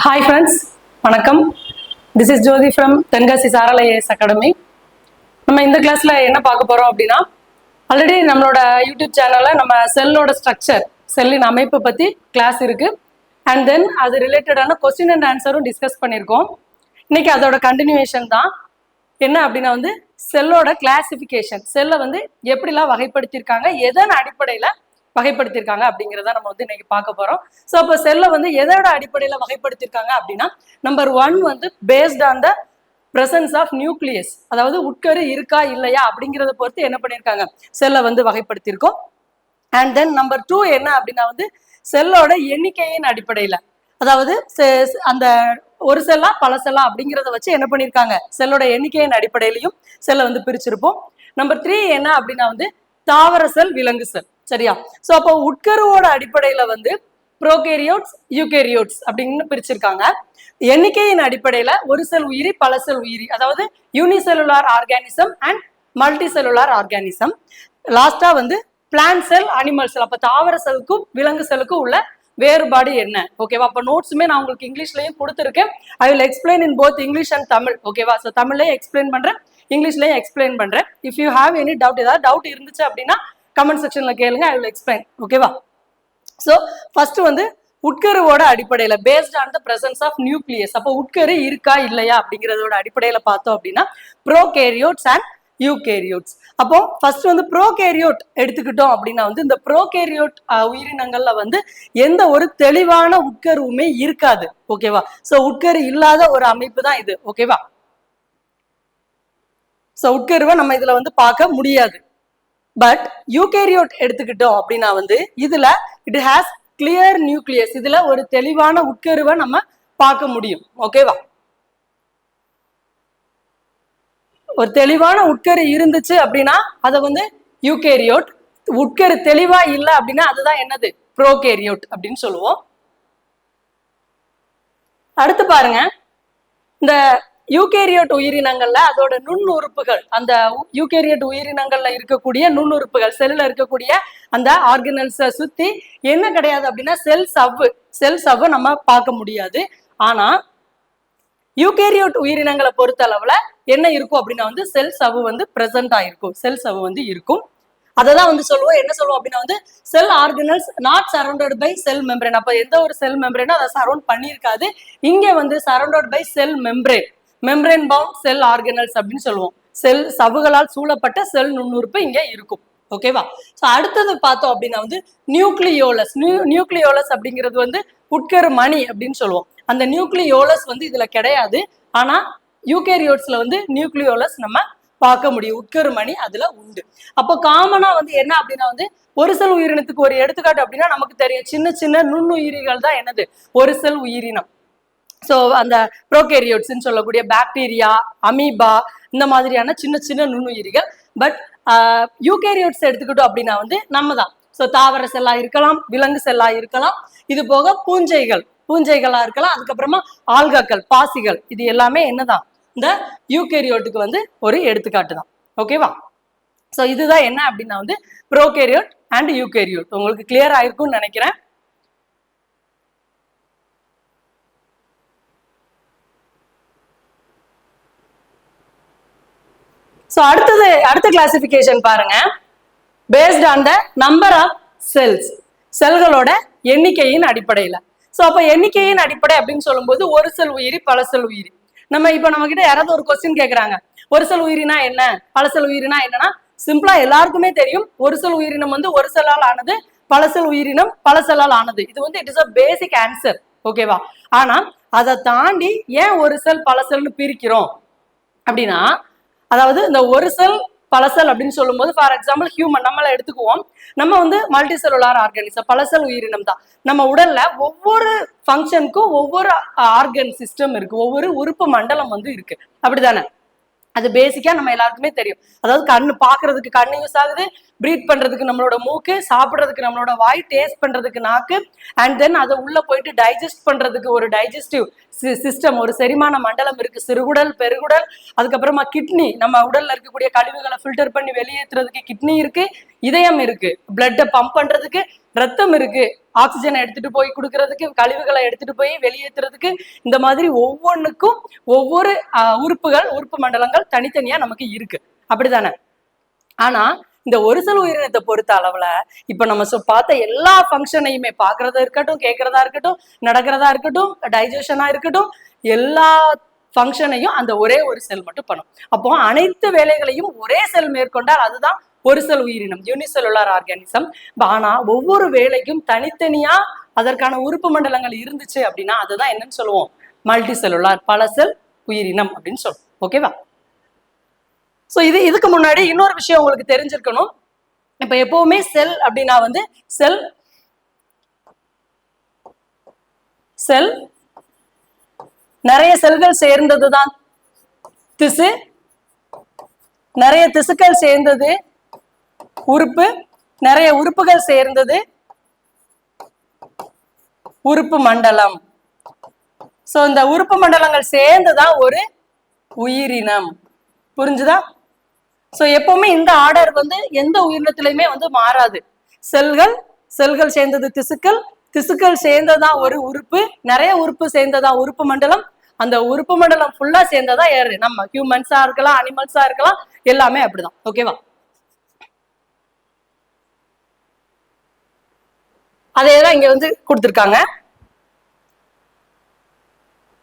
Hi friends, வணக்கம். This is Jyothi from Tenkasi Saral IAS academy. நம்ம இந்த கிளாஸ்ல என்ன பார்க்க போறோம் அப்படின்னா, ஆல்ரெடி நம்மளோட யூடியூப் சேனல்ல நம்ம செல்லோட ஸ்ட்ரக்சர், செல்லின் அமைப்பு பத்தி கிளாஸ் இருக்கு. அண்ட் தென் அது ரிலேட்டடான கொஸ்டின் அண்ட் ஆன்சரும் டிஸ்கஸ் பண்ணியிருக்கோம். இன்னைக்கு அதோட கண்டினியூவேஷன் தான். என்ன அப்படின்னா செல்லோட கிளாசிபிகேஷன், செல்லை எப்படிலாம் வகைப்படுத்தியிருக்காங்க, எதன் அடிப்படையில வகைப்படுத்தியிருக்காங்க அப்படிங்கிறத நம்ம இன்னைக்கு பார்க்க போறோம். ஸோ அப்போ செல்லை எதோட அடிப்படையில வகைப்படுத்தியிருக்காங்க அப்படின்னா, number 1 based on the presence of nucleus, அதாவது உட்கரு இருக்கா இல்லையா அப்படிங்கிறத பொறுத்து என்ன பண்ணியிருக்காங்க, செல்லை வகைப்படுத்தியிருக்கோம். அண்ட் தென் நம்பர் 2 என்ன அப்படின்னா செல்லோட எண்ணிக்கையின் அடிப்படையில, அதாவது அந்த ஒரு செல்லா பல செல்லா அப்படிங்கிறத வச்சு என்ன பண்ணியிருக்காங்க, செல்லோட எண்ணிக்கையின் அடிப்படையிலையும் செல்லை பிரிச்சிருப்போம். நம்பர் 3 என்ன அப்படின்னா தாவர செல், விலங்கு செல். சரியா? சோ அப்போ உட்கருவோட அடிப்படையில ப்ரோகேரியோட்ஸ், யூகேரியோட்ஸ் அப்படின்னு பிரிச்சிருக்காங்க. எண்ணிக்கையின் அடிப்படையில ஒரு செல் உயிரி, பல செல் உயிரி, அதாவது unicellular organism and multi cellular organism. லாஸ்டா பிளான்ட் செல், அனிமல் செல். அப்ப தாவர செல்லுக்கும் விலங்கு செல்லுக்கும் உள்ள வேறுபாடு என்ன? ஓகேவா? அப்ப நோட்ஸுமே நான் உங்களுக்கு இங்கிலீஷ்லயும் கொடுத்துருக்கேன். I will explain in both English and Tamil. ஓகேவா? ஸோ தமிழ்லயும் எக்ஸ்பிளைன் பண்றேன், இங்கிலீஷ்லயும் எக்ஸ்பிளைன் பண்றேன். If you have any doubt, ஏதாவது டவுட் இருந்துச்சு அப்படின்னா கமெண்ட் செக்ஷன்ல கேளுங்க, ஐ வில் எக்ஸ்பிளைன். ஓகேவா? ஸோ ஃபர்ஸ்ட் உட்கருவோட அடிப்படையில based on the presence of nucleus, அப்போ உட்கரு இருக்கா இல்லையா அப்படிங்கிறதோட அடிப்படையில பார்த்தோம் அப்படின்னா ப்ரோகேரியோட்ஸ் அண்ட் யூகேரியோட்ஸ். அப்போ ஃபர்ஸ்ட் ப்ரோகேரியோட் எடுத்துக்கிட்டோம் அப்படின்னா இந்த ப்ரோகேரியோட் உயிரினங்கள்ல எந்த ஒரு தெளிவான உட்கருவுமே இருக்காது. ஓகேவா? ஸோ உட்கரு இல்லாத ஒரு அமைப்பு தான் இது. ஓகேவா? ஸோ உட்கருவை நம்ம இதுல பார்க்க முடியாது. பட் யூகேரியோட் எடுத்துக்கிட்டோம் அப்படின்னா இதுல இட் ஹாஸ் கிளியர் நியூக்ளியஸ், இதுல ஒரு தெளிவான உட்கருவை நம்ம பார்க்க முடியும். ஓகேவா? ஒரு தெளிவான உட்கரு இருந்துச்சு அப்படின்னா அதை யூகேரியோட், உட்கரு தெளிவா இல்லை அப்படின்னா அதுதான் என்னது, ப்ரோகேரியோட் அப்படின்னு சொல்லுவோம். அடுத்து பாருங்க, இந்த யூகேரியோட் உயிரினங்கள்ல அதோட நுண்ணுறுப்புகள், அந்த யூகேரியோட் உயிரினங்கள்ல இருக்கக்கூடிய நுண்ணுறுப்புகள், செல்ல இருக்கக்கூடிய அந்த ஆர்கனல்ஸை சுத்தி என்ன கிடையாது அப்படின்னா செல் சவ்வு நம்ம பார்க்க முடியாது. ஆனா யூகேரியோட் உயிரினங்களை பொறுத்த அளவுல என்ன இருக்கும் அப்படின்னா செல் சவ்வு பிரசன்ட் ஆயிருக்கும், செல் சவ்வு இருக்கும். அததான் சொல்லுவோம், என்ன சொல்லுவோம் அப்படின்னா cell organelles not surrounded by cell membrane. அப்ப எந்த ஒரு செல் மெம்பரேனும் அதை சரௌண்ட் பண்ணியிருக்காது. இங்க surrounded by cell membrane, membrane bound cell organelles அப்படின்னு சொல்லுவோம். செல் சவ்வுகளால் சூழப்பட்ட செல் நுண்ணுறுப்பு இங்க இருக்கும். ஓகேவா? சோ அடுத்தது பார்த்தோம் அப்படின்னா நியூக்ளியோலஸ். நியூக்ளியோலஸ் அப்படிங்கிறது உட்கரு மணி அப்படின்னு சொல்லுவோம். அந்த நியூக்ளியோலஸ் இதுல கிடையாது. ஆனா யூகேரியோட்ஸ்ல நியூக்ளியோலஸ் நம்ம பார்க்க முடியும், உட்கரு மணி அதுல உண்டு. அப்போ காமனா என்ன அப்படின்னா ஒரு செல் உயிரினத்துக்கு ஒரு எடுத்துக்காட்டு அப்படின்னா நமக்கு தெரியும், சின்ன சின்ன நுண்ணுயிரிகள் தான் என்னது ஒரு செல் உயிரினம். ஸோ அந்த ப்ரோகேரியோட்ஸ்ன்னு சொல்லக்கூடிய பாக்டீரியா, அமீபா, இந்த மாதிரியான சின்ன சின்ன நுண்ணுயிரிகள். பட் யூகேரியோட்ஸ் எடுத்துக்கிட்டோம் அப்படின்னா நம்ம தான். ஸோ தாவர செல்லா இருக்கலாம், விலங்கு செல்லா இருக்கலாம், இது போக பூஞ்சைகளா இருக்கலாம், அதுக்கப்புறமா ஆல்காக்கள், பாசிகள், இது எல்லாமே என்னதான் இந்த யூகேரியோட்டுக்கு ஒரு எடுத்துக்காட்டு தான். ஓகேவா? ஸோ இதுதான் என்ன அப்படின்னா ப்ரோகேரியோட் அண்ட் யூகேரியோட். உங்களுக்கு கிளியர் ஆயிருக்கும்னு நினைக்கிறேன். ஸோ அடுத்த கிளாசிபிகேஷன் பாருங்க, based on the number of cells, செல்களோட எண்ணிக்கையின் அடிப்படையில. ஸோ அப்ப எண்ணிக்கையின் அடிப்படை அப்படின்னு சொல்லும்போது ஒரு செல் உயிரி, பல செல் உயிரி. நம்ம கிட்ட யாராவது ஒரு கொஸ்டின் கேட்கறாங்க, ஒரு செல் உயிரினா என்ன, பல செல் உயிரினா என்னன்னா சிம்பிளா எல்லாருக்குமே தெரியும், ஒரு செல் உயிரினம் ஒரு செல்லால் ஆனது, பல செல் உயிரினம் பல செல்லால் ஆனது. இது it is a basic answer. ஓகேவா? ஆனா அதை தாண்டி ஏன் ஒரு செல் பல செல்னு பிரிக்கிறோம் அப்படின்னா, அதாவது இந்த ஒரு செல் பல செல் அப்படின்னு சொல்லும்போது, ஃபார் எக்ஸாம்பிள் ஹியூமன் நம்மளை எடுத்துக்குவோம். நம்ம மல்டி செல்லுலார் ஆர்கானிசம், பல செல் உயிரினம் தான். நம்ம உடல்ல ஒவ்வொரு ஃபங்க்ஷனுக்கும் ஒவ்வொரு ஆர்கன் சிஸ்டம் இருக்கு, ஒவ்வொரு உறுப்பு மண்டலம் இருக்கு. அப்படிதானே? அது பேசிக்கா நம்ம எல்லாருக்குமே தெரியும். அதாவது கண்ணு பாக்குறதுக்கு கண்ணு யூஸ் ஆகுது, பிரீத் பண்றதுக்கு நம்மளோட மூக்கு, சாப்பிட்றதுக்கு நம்மளோட வாய், டேஸ்ட் பண்றதுக்கு நாக்கு, அண்ட் தென் அதை உள்ள போயிட்டு டைஜஸ்ட் பண்றதுக்கு ஒரு டைஜஸ்டிவ் சிஸ்டம், ஒரு செரிமான மண்டலம் இருக்கு, சிறுகுடல், பெருகுடல், அதுக்கப்புறமா கிட்னி, நம்ம உடல்ல இருக்கக்கூடிய கழிவுகளை ஃபில்டர் பண்ணி வெளியேற்றுறதுக்கு கிட்னி இருக்கு, இதயம் இருக்கு, பிளட்டை பம்ப் பண்றதுக்கு ரத்தம் இருக்கு, ஆக்சிஜனை எடுத்துட்டு போய் கொடுக்கறதுக்கு, கழிவுகளை எடுத்துட்டு போய் வெளியேற்றுறதுக்கு, இந்த மாதிரி ஒவ்வொன்றுக்கும் ஒவ்வொரு உறுப்பு மண்டலங்கள் தனித்தனியா நமக்கு இருக்கு, அப்படிதானே? ஆனா இந்த ஒரு செல் உயிரினத்தை பொறுத்த அளவுல இப்ப நம்ம பார்த்த எல்லா ஃபங்க்ஷனையுமே பாக்குறதா இருக்கட்டும், கேட்கறதா இருக்கட்டும், நடக்கிறதா இருக்கட்டும், டைஜஷனா இருக்கட்டும், எல்லா ஃபங்க்ஷனையும் அந்த ஒரே ஒரு செல் மட்டும் பண்ணும். அப்போ அனைத்து வேலைகளையும் ஒரே செல் மேற்கொண்டால் அதுதான் ஒரு செல் உயிரினம், யூனிசெல்லுலார் ஆர்கானிசம். ஆனா ஒவ்வொரு வேலைக்கும் தனித்தனியா அதற்கான உறுப்பு மண்டலங்கள் இருந்துச்சு அப்படின்னா அதுதான் என்னன்னு சொல்லுவோம், மல்டி செல்லுலார், பல செல் உயிரினம் அப்படின்னு சொல்லுவோம். ஓகேவா? ஸோ இதுக்கு முன்னாடி இன்னொரு விஷயம் உங்களுக்கு தெரிஞ்சிருக்கணும். இப்ப எப்பவுமே செல் அப்படின்னா வந்து செல் நிறைய செல்கள் சேர்ந்ததுதான் திசு, நிறைய திசுக்கள் சேர்ந்தது உறுப்பு, நிறைய உறுப்புகள் சேர்ந்தது உறுப்பு மண்டலம். சோ இந்த உறுப்பு மண்டலங்கள் சேர்ந்துதான் ஒரு உயிரினம். புரிஞ்சுதா? சோ எப்பவுமே இந்த ஆர்டர் வந்து எந்த உயிரினத்திலையுமே வந்து மாறாது. செல்கள் சேர்ந்தது திசுக்கள் சேர்ந்ததா ஒரு உறுப்பு, நிறைய உறுப்பு சேர்ந்ததா உறுப்பு மண்டலம், அந்த உறுப்பு மண்டலம் ஃபுல்லா சேர்ந்ததா யாரு, நம்ம ஹியூமன்ஸா இருக்கலாம், அனிமல்ஸா இருக்கலாம், எல்லாமே அப்படிதான். ஓகேவா? அதேதான் இங்க வந்து கொடுத்திருக்காங்க.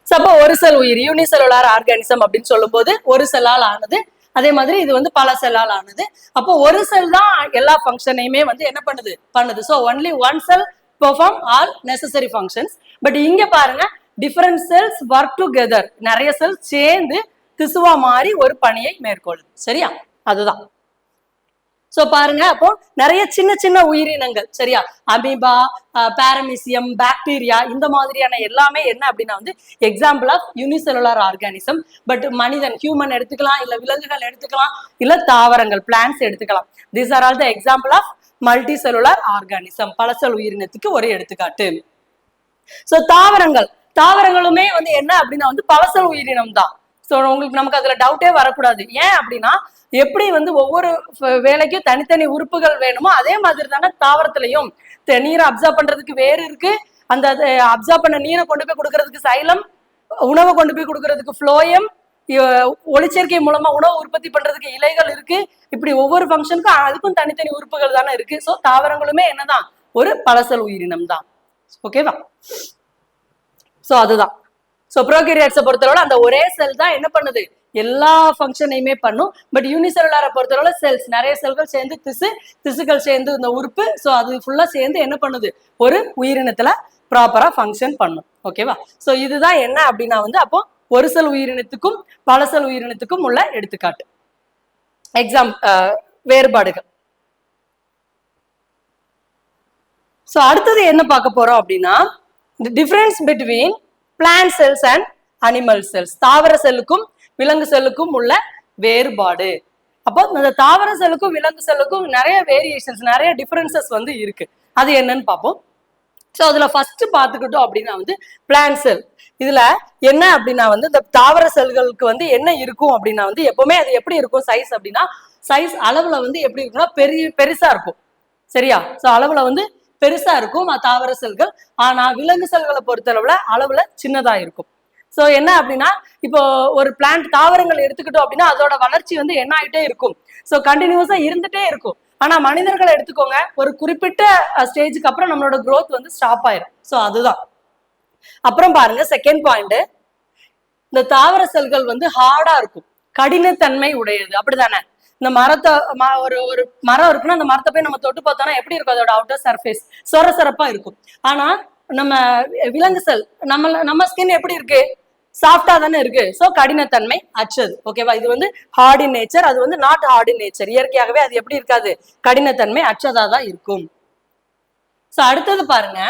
அப்போ ஒரு செல் உயிர், யூனிசெல்லுலார் ஆர்கானிசம் அப்படின்னு சொல்லும் போது ஒரு செல்லால் ஆனது. அதே மாதிரி இது வந்து பல செல்லால் ஆனது. அப்போ ஒரு செல் தான் எல்லா ஃபங்க்ஷனையுமே வந்து என்ன பண்ணுது. So only one sell perform all necessary functions. But இங்க பாருங்க, டிஃபரண்ட் செல்ஸ் ஒர்க் டுகெதர், நிறைய செல்ஸ் சேர்ந்து திசுவா மாறி ஒரு பணியை மேற்கொள்ளுது. சரியா? அதுதான். சோ பாருங்க, அப்போ நிறைய சின்ன சின்ன உயிரினங்கள், சரியா, அமீபா, பாரமீசியம், பாக்டீரியா, இந்த மாதிரியான எல்லாமே என்ன அப்படின்னா வந்து example of unicellular organism. But மனிதன், ஹியூமன் எடுத்துக்கலாம், இல்ல விலங்குகள் எடுத்துக்கலாம், இல்ல தாவரங்கள், பிளான்ட்ஸ் எடுத்துக்கலாம். These are all the example of multicellular organism, பலசெல் உயிரினத்துக்கு ஒரு எடுத்துக்காட்டு. சோ தாவரங்களுமே வந்து என்ன அப்படின்னா வந்து பலசெல் உயிரினம் தான். சோ உங்களுக்கு நமக்கு அதுல டவுட்டே வரக்கூடாது. ஏன் அப்படின்னா எப்படி வந்து ஒவ்வொரு வேலைக்கும் தனித்தனி உறுப்புகள் வேணுமோ அதே மாதிரி தானே தாவரத்திலையும். நீரை அப்சர்வ் பண்றதுக்கு வேறு இருக்கு, அந்த அப்சர்வ் பண்ண நீரை கொண்டு போய் கொடுக்கறதுக்கு சைலம், உணவை கொண்டு போய் கொடுக்கறதுக்கு ஃப்ளோயம், ஒளிச்சேர்க்கை மூலமா உணவு உற்பத்தி பண்றதுக்கு இலைகள் இருக்கு. இப்படி ஒவ்வொரு ஃபங்க்ஷனுக்கும் அதுக்கும் தனித்தனி உறுப்புகள் தானே இருக்கு. ஸோ தாவரங்களுமே என்னதான், ஒரு பலசெல் உயிரினம் தான். ஓகேவா? ஸோ அதுதான். ஸோ ப்ரோகாரியோட்ஸை பொறுத்தளவு அந்த ஒரே செல் தான் என்ன பண்ணுது, எல்லா ஃபங்க்ஷனையுமே பண்ணும். பட் யூனிசெல்லுலாரை பொறுத்தளவுல செல்ஸ், நிறைய செல்கள் சேர்ந்து திசுக்கள் சேர்ந்து இந்த உறுப்பு, ஸோ அது ஃபுல்லா சேர்ந்து என்ன பண்ணுது, ஒரு உயிரினத்துல ப்ராப்பரா ஃபங்க்ஷன் பண்ணும். ஓகேவா? ஸோ இதுதான் என்ன அப்படின்னா வந்து அப்போ ஒரு செல் உயிரினத்துக்கும் பல செல் உயிரினத்துக்கும் உள்ள எடுத்துக்காட்டு, வேறுபாடுகள். ஸோ அடுத்தது என்ன பார்க்க போறோம் அப்படின்னா difference between plant cells and animal cells, தாவர செல்லுக்கும் விலங்கு செல்லுக்கும் உள்ள வேறுபாடு. அப்போ இந்த தாவர செல்லுக்கும் விலங்கு செல்லுக்கும் நிறைய வேரியேஷன்ஸ், நிறைய டிஃபரன்சஸ் வந்து இருக்கு. அது என்னன்னு பார்ப்போம். ஸோ அதுல ஃபர்ஸ்ட் பார்த்துக்கிட்டோம் அப்படின்னா வந்து பிளான்ட் செல். இதுல என்ன அப்படின்னா வந்து இந்த தாவர செல்களுக்கு வந்து என்ன இருக்கும் அப்படின்னா வந்து எப்பவுமே அது எப்படி இருக்கும் சைஸ் அப்படின்னா, சைஸ் அளவுல வந்து எப்படி இருக்குன்னா பெருசா இருக்கும். சரியா? ஸோ அளவுல வந்து பெருசா இருக்கும் தாவர செல்கள். ஆனா விலங்கு செல்களை பொறுத்தளவுல அளவுல சின்னதா இருக்கும். சோ என்ன அப்படின்னா இப்போ ஒரு பிளான்ட், தாவரங்கள் எடுத்துக்கிட்டோம் அப்படின்னா அதோட வளர்ச்சி வந்து என்ன ஆயிட்டே இருக்கும். சோ கண்டினியூஸா இருந்துட்டே இருக்கும். ஆனா மனிதர்களை எடுத்துக்கோங்க, ஒரு குறிப்பிட்ட ஸ்டேஜுக்கு அப்புறம் நம்மளோட growth வந்து ஸ்டாப் ஆயிரும். சோ அதுதான். அப்புறம் பாருங்க செகண்ட் பாயிண்ட், இந்த தாவர செல்கள் வந்து ஹார்டா இருக்கும், கடினத்தன்மை உடையது. அப்படிதானே? இந்த மரத்தை ஒரு மரம் இருக்குன்னா அந்த மரத்தை போய் நம்ம தொட்டு பார்த்தோம்னா எப்படி இருக்கும், அதோட அவுட்டர் சர்ஃபேஸ் சொரசொரப்பா இருக்கும். ஆனா நம்ம விலங்கு செல், நம்ம ஸ்கின் எப்படி இருக்கு, சாஃப்டா தானே இருக்கு. சோ கடினத்தன்மை அற்றது. ஓகேவா? இது வந்து ஹார்ட் இன் நேச்சர், அது வந்து நாட் ஹார்ட் இன் நேச்சர். இயற்கையாகவே அது எப்படி இருக்காது, கடினத்தன்மை அற்றதா தான் இருக்கும். சோ அடுத்தது பாருங்க,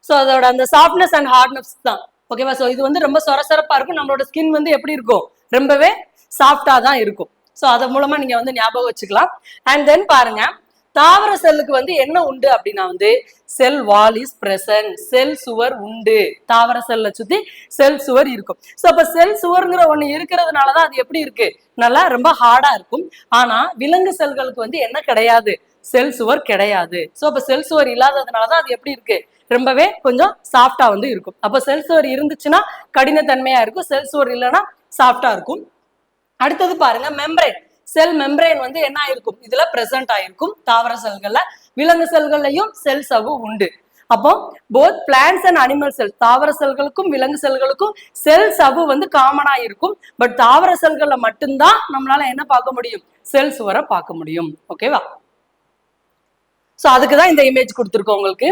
சோ அதோட அந்த சாஃப்ட்னஸ் அண்ட் ஹார்ட்னஸ் தான். ஓகேவா? சோ இது வந்து ரொம்ப சொரசொரப்பா இருக்கும், நம்மளோட ஸ்கின் வந்து எப்படி இருக்கும், ரொம்பவே சாஃப்டா தான் இருக்கும். சோ அது மூலமா நீங்க வந்து ஞாபகம் வச்சுக்கலாம். அண்ட் தென் பாருங்க, தாவர செல்லுக்கு வந்து என்ன உண்டு அப்படின்னா வந்து செல் வால் இஸ் பிரசன்ட், செல் சுவர் உண்டு. தாவர செல்லை சுத்தி செல் சுவர் இருக்கும். சோ அப்ப செல் சுவர்ங்கிற ஒண்ணு இருக்கிறதுனாலதான் அது எப்படி இருக்கு, நல்லா ரொம்ப ஹார்டா இருக்கும். ஆனா விலங்கு செல்களுக்கு வந்து என்ன கிடையாது, செல் சுவர் கிடையாது. ஸோ அப்ப செல் சுவர் இல்லாததுனாலதான் அது எப்படி இருக்கு, ரொம்பவே கொஞ்சம் சாஃப்டா வந்து இருக்கும். அப்ப செல் சுவர் இருந்துச்சுன்னா கடினத்தன்மையா இருக்கும், செல் சுவர் இல்லைன்னா சாஃப்டா இருக்கும். அடுத்தது பாருங்க மெம்பரேன். செல் மெம்பரேன் வந்து என்ன ஆயிருக்கும், இதுல பிரசன்ட் ஆயிருக்கும் தாவர செல்கள்ல. விலங்கு செல்கள்லையும் செல் சவ்வு உண்டு. அப்போ போத் பிளான்ஸ் அண்ட் அனிமல் செல், தாவர செல்களுக்கும் விலங்கு செல்களுக்கும் செல் சவ்வு வந்து காமனா இருக்கும். பட் தாவர செல்கள்ல மட்டும்தான் நம்மளால என்ன பார்க்க முடியும், செல் சுவரை பார்க்க முடியும். ஓகேவா? சோ அதுக்குதான் இந்த இமேஜ் கொடுத்துருக்கோம் உங்களுக்கு.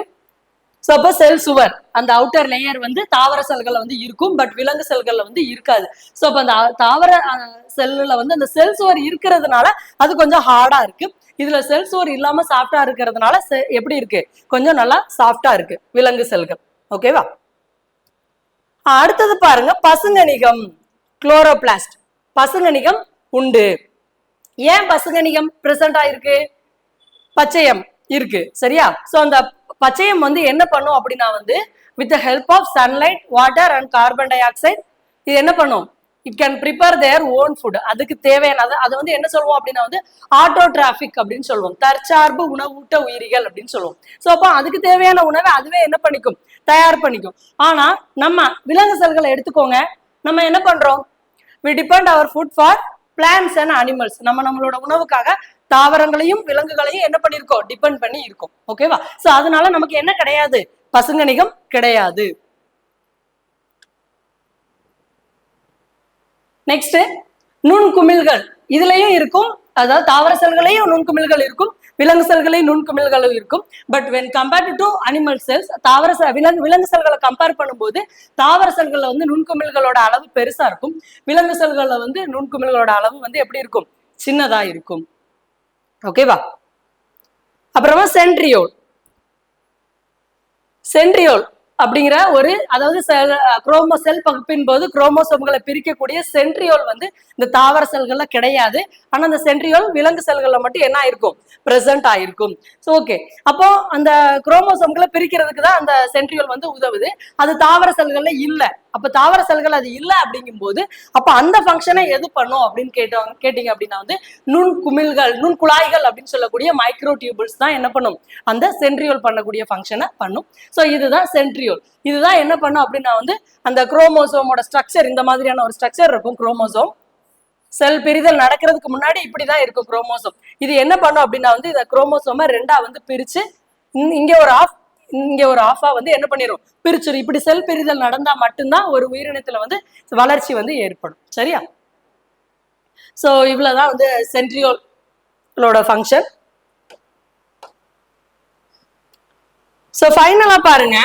ஸோ அப்போ செல் சுவர் அந்த அவுட்டர் லேயர் வந்து தாவர செல்கள்ல வந்து இருக்கும், பட் விலங்கு செல்கள்ல வந்து இருக்காது. ஸோ அப்போ அந்த தாவர செல்லுல வந்து அந்த செல் சுவர் இருக்கிறதுனால அது கொஞ்சம் ஹார்டா இருக்கு. இதுல செல் சுவர் இல்லாம சாஃப்டா இருக்கிறதுனால எப்படி இருக்கு, கொஞ்சம் நல்லா சாஃப்டா இருக்கு விலங்கு செல்கள். ஓகேவா? அடுத்தது பாருங்க பசுங்கணிகம், குளோரோபிளாஸ்ட். பசுங்கணிகம் உண்டு. ஏன் பசுங்கணிகம் பிரசன்ட் ஆயிருக்கு, பச்சையம் இருக்கு. சரியா? சோ அந்த பச்சையம் வந்து என்ன பண்ணும் அப்படின்னா வந்து with the help of sunlight, water and carbon dioxide இது என்ன பண்ணும், it can prepare their own food. அதுக்கு தேவையானது அது வந்து என்ன சொல்லுவோம் அப்படின்னா வந்து ஆட்டோட்ராபிக் அப்படின்னு சொல்லுவோம், தற்சார்பு உணவூட்ட உயிரிகள் அப்படின்னு சொல்லுவோம். ஸோ அப்போ அதுக்கு தேவையான உணவை அதுவே என்ன பண்ணிக்கும், தயார் பண்ணிக்கும். ஆனா நம்ம விலங்கு செல்களை எடுத்துக்கோங்க, நம்ம என்ன பண்றோம், we depend our food for plants and animals. நம்மளோட உணவுக்காக தாவரங்களையும் விலங்குகளையும் என்ன பண்ணிருக்கோம், டிபெண்ட் பண்ணி இருக்கும். ஓகேவா? சோ அதனால நமக்கு என்ன கிடையாது, பசுங்கணிகம் கிடையாது. நெக்ஸ்ட் நுண்குமிழ்கள், இதுலயும் இருக்கும். அதாவது தாவர செல்களையும் நுண்குமிழ்கள் இருக்கும், விலங்கு செல்களையும் நுண்குமிழ்களும் இருக்கும். But when compared to animal cells, தாவர விலங்கு செல்களை கம்பேர் பண்ணும்போது தாவர செல்கள்ல வந்து நுண்குமிழ்களோட அளவு பெருசா இருக்கும், விலங்கு செல்கள்ல வந்து நுண்குமிழ்களோட அளவு வந்து எப்படி இருக்கும், சின்னதா இருக்கும். ஓகேவா? அப்புறமா சென்ட்ரியோல். சென்ட்ரியோல் அப்படிங்கிற ஒரு, அதாவது செல் பகுப்பின் போது குரோமோசோம்களை பிரிக்கக்கூடிய சென்ட்ரியோல் வந்து இந்த தாவர செல்கள்ல கிடையாது. ஆனா அந்த சென்ட்ரியோல் விலங்கு செல்கள்ல மட்டும் என்ன ஆயிருக்கும், பிரசன்ட் ஆயிருக்கும். ஸோ ஓகே, அப்போ அந்த குரோமோசோம்களை பிரிக்கிறதுக்கு தான் அந்த சென்ட்ரியோல் வந்து உதவுது. அது தாவர செல்கள்ல இல்ல. அப்ப தாவர செல்கள் அது இல்லை அப்படிங்கும் போது அப்ப அந்த ஃபங்க்ஷனை எது பண்ணும் அப்படின்னு கேட்டீங்க அப்படின்னா வந்து நுண்குமிழ்கள், நுண்குழாய்கள் அப்படின்னு சொல்லக்கூடிய மைக்ரோ டியூபிள்ஸ் தான் என்ன பண்ணும், அந்த சென்ட்ரியோல் பண்ணக்கூடிய ஃபங்க்ஷனை பண்ணும். ஸோ இதுதான் சென்ட்ரியோல். இதுதான் என்ன பண்ணும் அப்படின்னா வந்து அந்த குரோமோசோமோட ஸ்ட்ரக்சர், இந்த மாதிரியான ஒரு ஸ்ட்ரக்சர் இருக்கும் குரோமோசோம். செல் பிரிதல் நடக்கிறதுக்கு முன்னாடி இப்படிதான் இருக்கும் குரோமோசோம். இது என்ன பண்ணும் அப்படின்னா வந்து இந்த குரோமோசோமை ரெண்டா வந்து பிரிச்சு இங்க ஒரு ஆஃப், இங்க ஒரு ஆஃபா வந்து என்ன பண்ணிடும், பிரிச்சிடும். இப்படி செல் பிரிதல் நடந்தா மட்டும்தான் ஒரு உயிரினத்துல வந்து வளர்ச்சி வந்து ஏற்படும். சரியா? சோ இவ்வளவுதான் வந்து சென்ட்ரியோலோட ஃபங்க்ஷன். சோ ஃபைனலா பாருங்க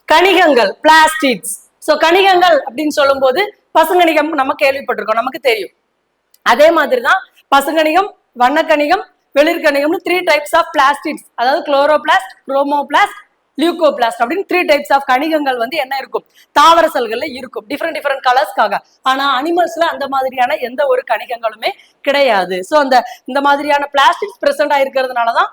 கணிகங்கள், பிளாஸ்டிட்ஸ். சோ கணிகங்கள் அப்படின்னு சொல்லும் போது பசுங்கணிகம் நம்ம கேள்விப்பட்டிருக்கோம், நமக்கு தெரியும். அதே மாதிரிதான் பசுங்கணிகம், வண்ணக்கணிகம், வெளிர்கணிகம்னு 3 டைப்ஸ் ஆஃப் பிளாஸ்டிட்ஸ், அதாவது குளோரோபிளாஸ்ட், குரோமோபிளாஸ்ட், லியூகோபிளாஸ்ட் அப்படின்னு 3 டைப்ஸ் ஆஃப் கணிகங்கள் வந்து என்ன இருக்கும், தாவர செல்கள்ல இருக்கும், டிஃப்ரெண்ட் கலர்ஸ்க்காக. ஆனா அனிமல்ஸ்ல அந்த மாதிரியான எந்த ஒரு கணிகங்களுமே கிடையாது. ஸோ இந்த மாதிரியான பிளாஸ்டிக்ஸ் பிரசன்ட் ஆயிருக்கிறதுனாலதான்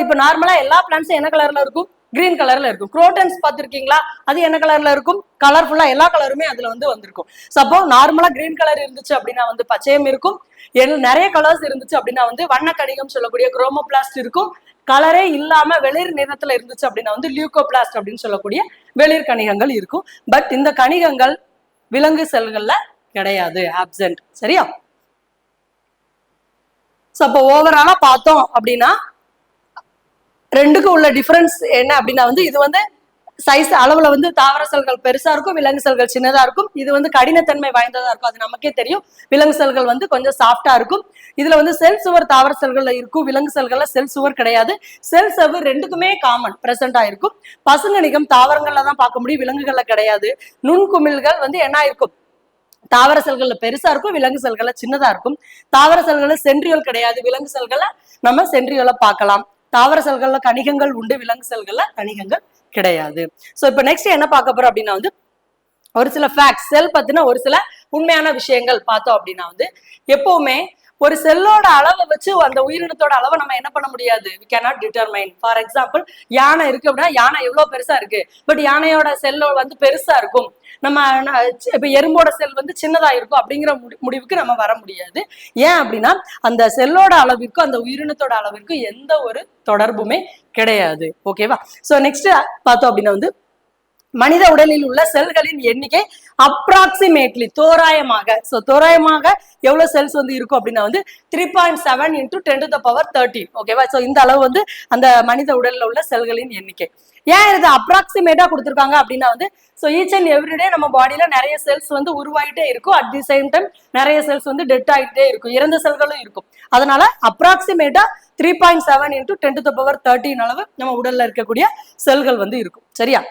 இப்ப நார்மலா எல்லா பிளான்ட்ஸும் என்ன கலர்ல இருக்கும், கிரீன் கலர்ல இருக்கும். குரோட்டன்ஸ் பார்த்திருக்கீங்களா, அது என்ன கலர்ல இருக்கும், கலர்ஃபுல்லா எல்லா கலருமே அதுல வந்து வந்திருக்கும். சப்போ நார்மலா கிரீன் கலர் இருந்துச்சு அப்படின்னா வந்து பச்சையம் இருக்கும், நிறைய கலர்ஸ் இருந்துச்சு அப்படின்னா வந்து வண்ண கணிகம் சொல்லக்கூடிய குரோமோபிளாஸ்ட் இருக்கும், கலரே இல்லாம வெளிர் நிறத்துல இருந்துச்சு அப்படின்னா வந்து லியூகோபிளாஸ்ட் அப்படின்னு சொல்லக்கூடிய வெளிர் கணிகங்கள் இருக்கும். பட் இந்த கணிகங்கள் விலங்கு செல்கள்ல கிடையாது, ஆப்சென்ட். சரியா? சோ அப்போ ஓவராலா பார்த்தோம் அப்படின்னா ரெண்டுக்கும் உள்ள டிஃபரன்ஸ் என்ன அப்படின்னா வந்து இது வந்து சைஸ் அளவுல வந்து தாவர செல்கள் பெருசா இருக்கும், விலங்கு செல்கள் சின்னதா இருக்கும். இது வந்து கடினத்தன்மை வாய்ந்ததா இருக்கும், அது நமக்கே தெரியும். விலங்கு செல்கள் வந்து கொஞ்சம் சாஃப்டா இருக்கும். இதுல வந்து செல் சுவர் தாவர செல்கள்ல இருக்கும், விலங்கு செல்கள்ல செல் சுவர் கிடையாது. செல் சுவர் ரெண்டுக்குமே காமன் பிரசன்ட் ஆயிருக்கும். பசுங்கணிகம் தாவரங்கள்ல தான் பார்க்க முடியும், விலங்குகள்ல கிடையாது. நுண்குமிழ்கள் வந்து என்ன ஆயிருக்கும், தாவர செல்கள்ல பெருசா இருக்கும், விலங்கு செல்கள்ல சின்னதா இருக்கும். தாவர செல்கள்ல சென்ட்ரியோல் கிடையாது, விலங்கு செல்கள்ல நம்ம சென்ட்ரியோல பார்க்கலாம். தாவர செல்கள்ல கணிகங்கள் உண்டு, விலங்கு செல்கள்ல கணிகங்கள் கிடையாது. சோ இப்ப நெக்ஸ்ட் என்ன பார்க்க போறோம் அப்படின்னா வந்து ஒரு சில ஃபேக்ட்ஸ், செல் பத்தின ஒரு சில உண்மையான விஷயங்கள் பார்த்தோம் அப்படின்னா வந்து எப்பவுமே ஒரு செல்லோட அளவை வச்சு அந்த உயிரினத்தோட அளவை நம்ம என்ன பண்ண முடியாது, we cannot determine. For example யானை இருக்கு அப்படின்னா யானை எவ்வளவு பெருசா இருக்கு, பட் யானையோட செல்லோ வந்து பெருசா இருக்கும், நம்ம இப்ப எறும்போட செல் வந்து சின்னதா இருக்கும் அப்படிங்கிற முடிவுக்கு நம்ம வர முடியாது. ஏன் அப்படின்னா அந்த செல்லோட அளவிற்கும் அந்த உயிரினத்தோட அளவிற்கும் எந்த ஒரு தொடர்புமே கிடையாது. ஓகேவா? சோ நெக்ஸ்ட் பார்த்தோம் அப்படின்னா வந்து மனித உடலில் உள்ள செல்களின் எண்ணிக்கை அப்ராக்சிமேட்லி தோராயமாக, சோ தோராயமாக எவ்வளவு செல்ஸ் வந்து இருக்கும் அப்படின்னா வந்து 3.7 into 10 to the power 13. ஓகேவா? சோ இந்த அளவு வந்து அந்த மனித உடல்ல உள்ள செல்களின் எண்ணிக்கை. ஏன் இது அப்ராக்சிமேட்டா கொடுத்துருக்காங்க அப்படின்னா வந்து ஸோ ஈச் அண்ட் எவ்ரிடே நம்ம பாடியில நிறைய செல்ஸ் வந்து உருவாயிட்டே இருக்கும், அட் தி சேம் டைம் நிறைய செல்ஸ் வந்து டெட் ஆகிட்டே இருக்கும், இறந்த செல்களும் இருக்கும். அதனால அப்ராக்சிமேட்டா 3.7 into 10 to the power 13 அளவு நம்ம உடல்ல இருக்கக்கூடிய செல்கள் வந்து இருக்கும். சரியா?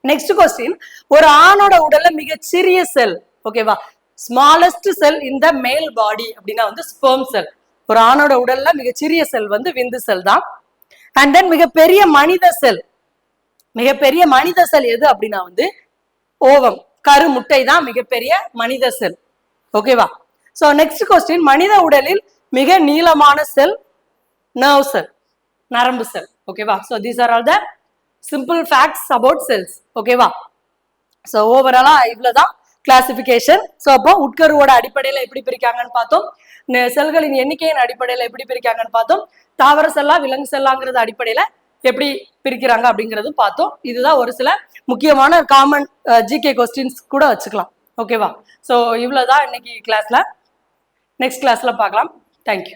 நெக்ஸ்ட் கொஸ்டின், ஒரு ஆணோட உடல்ல மிகச்சிறிய செல், ஓகேவா, ஸ்மாலஸ்ட் செல் இன் த மேல் பாடி அப்படின்னா வந்து ஸ்பெர்ம் செல். ஒரு ஆணோட உடல்ல மிகச்சிறிய செல் வந்து விந்து செல் தான். அண்ட் தென் மிகப்பெரிய மனித செல், மிகப்பெரிய மனித செல் எது அப்படின்னா வந்து ஓவம், கரு முட்டை தான் மிகப்பெரிய மனித செல். ஓகேவா? சோ நெக்ஸ்ட் கொஸ்டின், மனித உடலில் மிக நீளமான செல் நர்வ் செல், நரம்பு செல். ஓகேவா? So these are all the simple facts about cells. ஓகேவா? ஸோ ஓவராலா இவ்வளவுதான் கிளாசிபிகேஷன். ஸோ அப்போ உட்கருவோட அடிப்படையில எப்படி பிரிக்காங்கன்னு பார்த்தோம், செல்களின் எண்ணிக்கையின் அடிப்படையில எப்படி பிரிக்காங்கன்னு பார்த்தோம், தாவர செல்லா விலங்கு செல்லாங்கிறது அடிப்படையில எப்படி பிரிக்கிறாங்க அப்படிங்கிறதும் பார்த்தோம். இதுதான் ஒரு சில முக்கியமான காமன் ஜிகே கொஸ்டின்ஸ் கூட வச்சுக்கலாம். ஓகேவா? ஸோ இவ்வளவுதான் இன்னைக்கு கிளாஸ்ல. நெக்ஸ்ட் கிளாஸ்ல பார்க்கலாம். தேங்க்யூ.